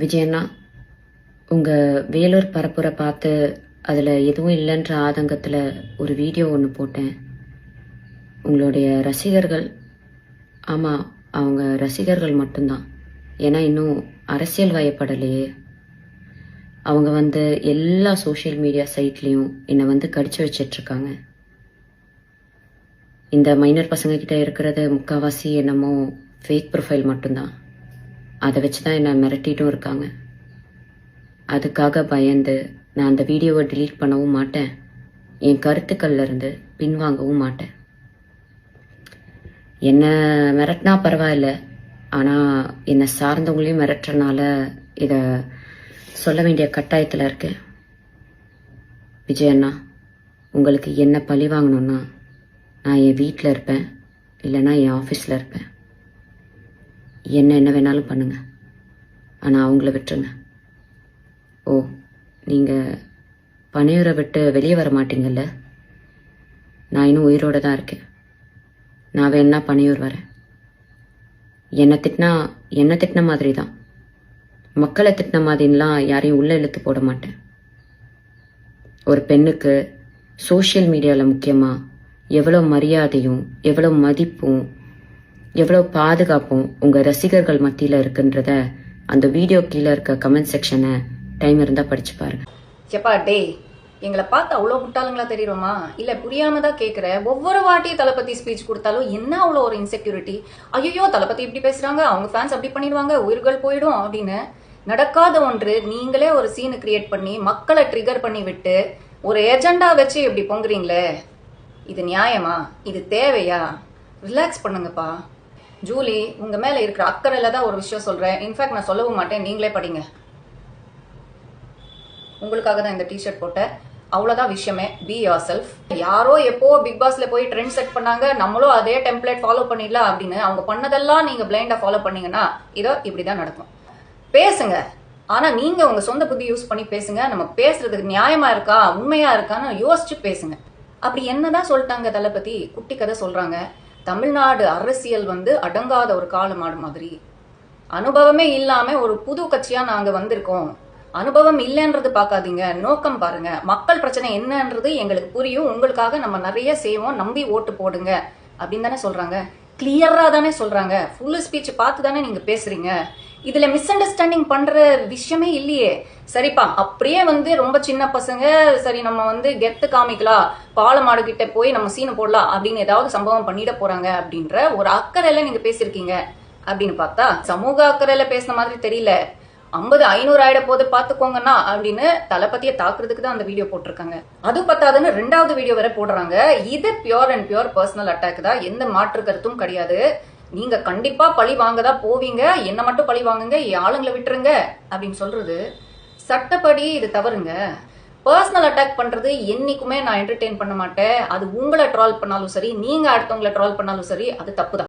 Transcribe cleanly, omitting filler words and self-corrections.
விஜயண்ணா, உங்கள் வேலூர் பரப்புரை பார்த்து அதில் எதுவும் இல்லைன்ற ஆதங்கத்தில் ஒரு வீடியோ ஒன்று போட்டேன். உங்களுடைய ரசிகர்கள், ஆமாம், அவங்க ரசிகர்கள் மட்டும்தான். ஏன்னா இன்னும் அரசியல் வயப்படலையே. அவங்க எல்லா சோஷியல் மீடியா சைட்லேயும் என்னை கடிச்சு வச்சிட்ருக்காங்க. இந்த மைனர் பசங்கக்கிட்ட இருக்கிறது முக்கால்வாசி என்னமோ ஃபேக் ப்ரொஃபைல் மட்டும்தான். அதை வச்சு தான் என்னை மிரட்டிட்டும் இருக்காங்க. அதுக்காக பயந்து நான் அந்த வீடியோவை டிலீட் பண்ணவும் மாட்டேன், என் கருத்துக்கள்ல இருந்து பின்வாங்கவும் மாட்டேன். என்னை மிரட்டினா பரவாயில்ல, ஆனால் என்னை சார்ந்தவங்களையும் மிரட்டுறனால இதை சொல்ல வேண்டிய கட்டாயத்தில் இருக்கேன். விஜயண்ணா, உங்களுக்கு என்ன பழி வாங்கணும்னா நான் என் வீட்டில் இருப்பேன், இல்லைன்னா என் ஆஃபீஸில் இருப்பேன். என்ன வேணாலும் பண்ணுங்க, ஆனால் அவங்கள விட்டுருங்க. ஓ, நீங்கள் பனையூரை விட்டு வெளியே வர மாட்டீங்கல்ல? நான் இன்னும் உயிரோடு தான் இருக்கேன். நான் வேணா பனையூர் வரேன். என்னை திட்டின மாதிரி தான், மக்களை திட்டின மாதிரிலாம் யாரையும் உள்ளே இழுத்து போட மாட்டேன். ஒரு பெண்ணுக்கு சோஷியல் மீடியாவில் முக்கியமாக எவ்வளோ மரியாதையும் எவ்வளோ மதிப்பும் எவ்வளோ பாதுகாப்பும் உங்கள் ரசிகர்கள் மத்தியில் இருக்குன்றத அந்த வீடியோ கீழே இருக்க கமெண்ட் செக்ஷனை டைம் இருந்தால் படிச்சு பாருங்க. எப்பா டே, எங்களை பார்த்து அவ்வளோ முட்டாளுங்களா தெரியுமா? இல்லை புரியாம தான் கேட்குற. ஒவ்வொரு வாட்டியும் தளபதி ஸ்பீச் கொடுத்தாலும் என்ன அவ்வளோ ஒரு இன்செக்யூரிட்டி? ஐயோ, தளபதி இப்படி பேசுறாங்க, அவங்க ஃபேன்ஸ் அப்படி பண்ணிடுவாங்க, உயிர்கள் போயிடும் அப்படின்னு. நடக்காத ஒன்று நீங்களே ஒரு சீனு கிரியேட் பண்ணி மக்களை ட்ரிகர் பண்ணி விட்டு ஒரு ஏஜெண்டா வச்சு இப்படி பொங்குறீங்களே, இது நியாயமா? இது தேவையா? ரிலாக்ஸ் பண்ணுங்கப்பா. ஜூலி, உங்க மேல இருக்கிற அக்கறையில தான் ஒரு விஷயம் சொல்றேன். இன்ஃபேக்ட் நான் சொல்லவும் மாட்டேன், நீங்களே படிங்க. உங்களுக்காக தான் இந்த டிஷர்ட் போட்டேன், அவ்வளவுதான் விஷயமே. Be your self. யாரோ எப்போ பிக் பாஸ்ல போய் ட்ரெண்ட் செட் பண்ணாங்க, நம்மளும் அதே டெம்ப்ளேட் ஃபாலோ பண்ணிடலாம் அப்படின்னு அவங்க பண்ணதெல்லாம் நீங்க பிளைண்டா ஃபாலோ பண்ணீங்கன்னா இதோ இப்படிதான் நடக்கும். பேசுங்க, ஆனா நீங்க உங்க சொந்த புத்தி யூஸ் பண்ணி பேசுங்க. நம்ம பேசுறதுக்கு நியாயமா இருக்கா, உண்மையா இருக்கான்னு யோசிச்சு பேசுங்க. அப்படி என்னதான் சொல்லிட்டாங்க தளபதி? குட்டி கதை சொல்றாங்க. தமிழ்நாடு அரசியல் அடங்காத ஒரு காலமாடு மாதிரி. அனுபவமே இல்லாம ஒரு புது கட்சியா நாங்க வந்திருக்கோம். அனுபவம் இல்லைன்றது பார்க்காதீங்க, நோக்கம் பாருங்க. மக்கள் பிரச்சனை என்னன்றது எங்களுக்கு புரியும், உங்களுக்காக நம்ம நிறைய செய்வோம், நம்பி ஓட்டு போடுங்க அப்படின்னு தானே சொல்றாங்க. கிளியரா தானே சொல்றாங்க. ஃபுல் ஸ்பீச் பார்த்து தானே நீங்க பேசுறீங்க. இதுல மிஸ் அண்டர்ஸ்டாண்டிங் பண்ற விஷயமே இல்லையே. சரிப்பா, அப்படியே ரொம்ப சின்ன பசங்க, சரி நம்ம கெத்து காமிக்கலாம், பாலமாடு கிட்ட போய் நம்ம சீனை போடலாம் அப்படின்னு ஏதாவது சம்பவம் பண்ணிட போறாங்க அப்படின்ற ஒரு அக்கறையில நீங்க பேசிருக்கீங்க அப்படின்னு பார்த்தா சமூக அக்கறையில பேசின மாதிரி தெரியல. 50 500 ஆயிட போது பாத்துக்கோங்கன்னா அப்படின்னு தளபதியை தாக்குறதுக்கு தான் அந்த வீடியோ போட்டிருக்காங்க. அது பத்தாதுன்னு 2வது வீடியோ வரை போடுறாங்க. இது pure and pure personal attack தான், எந்த மாற்று கருத்தும் கிடையாது. நீங்க கண்டிப்பா பழி வாங்கதான் போவீங்க, என்ன மட்டும் பழி வாங்குங்க, ஆளுங்களை விட்டுருங்க அப்படின்னு சொல்றது சட்டப்படி இது தவறுங்க. பர்சனல் அட்டாக் பண்றது என்னைக்குமே நான் என்டர்டெயின் பண்ண மாட்டேன். அது உங்களை ட்ரால் பண்ணாலும் சரி, நீங்க அடுத்தவங்களை ட்ரால் பண்ணாலும் சரி, அது தப்பு தான்.